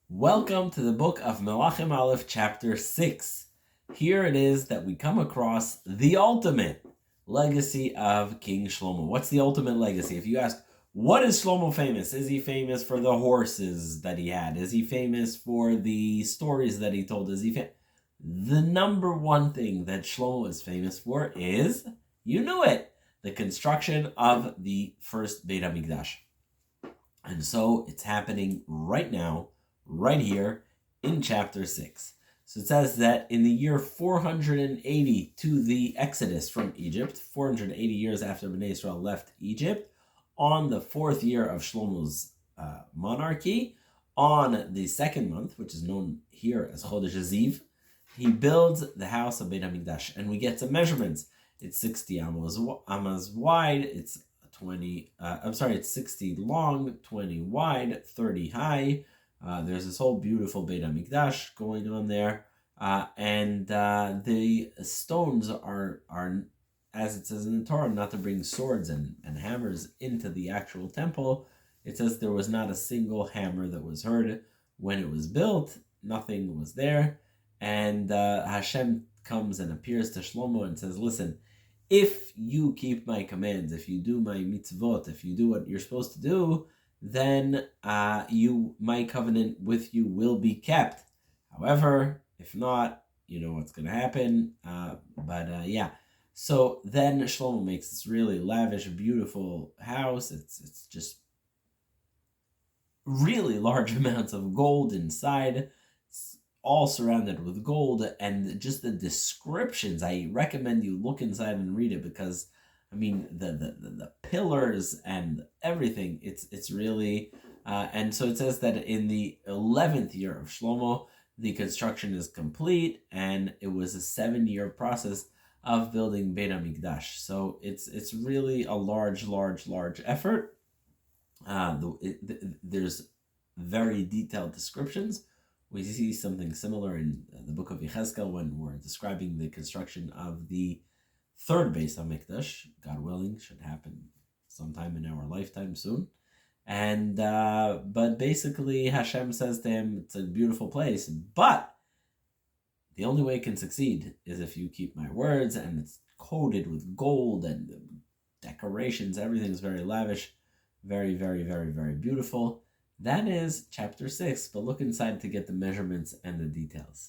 Welcome to the book of Melachim Aleph, chapter 6. Here it is that we come across the ultimate legacy of King Shlomo. What's the ultimate legacy? If you ask, what is Shlomo famous? Is he famous for the horses that he had? Is he famous for the stories that he told? The number one thing that Shlomo is famous for is, you knew it, the construction of the first Beit HaMikdash. And so it's happening right now, right here in chapter 6. So it says that in the year 480 to the Exodus from Egypt, 480 years after Bnei Israel left Egypt, on the fourth year of Shlomo's monarchy, on the second month, which is known here as Chodesh Aziv, he builds the house of Beit HaMikdash. And we get some measurements. It's 60 amas wide, it's 60 long, 20 wide, 30 high. There's this whole beautiful Beit HaMikdash going on there. And the stones are, as it says in the Torah, not to bring swords and hammers into the actual temple. It says there was not a single hammer that was heard when it was built. Nothing was there. And Hashem comes and appears to Shlomo and says, listen, if you keep my commands, if you do my mitzvot, if you do what you're supposed to do, then my covenant with you will be kept. However, if not, you know what's going to happen. So then Shlomo makes this really lavish, beautiful house. It's just really large amounts of gold inside. It's all surrounded with gold, and just the descriptions, I recommend you look inside and read it, because I mean the pillars and everything, it's really and so it says that in the 11th year of Shlomo the construction is complete, and it was a 7-year process of building Beit HaMikdash. So it's really a large effort. There's very detailed descriptions. We see something similar in the book of Yechezkel when we're describing the construction of the third Beit HaMikdash. God willing, should happen sometime in our lifetime soon. And but basically Hashem says to him, it's a beautiful place, but the only way it can succeed is if you keep my words, and it's coated with gold and decorations. Everything's very lavish, very, very, very, very beautiful. That is chapter 6, but look inside to get the measurements and the details.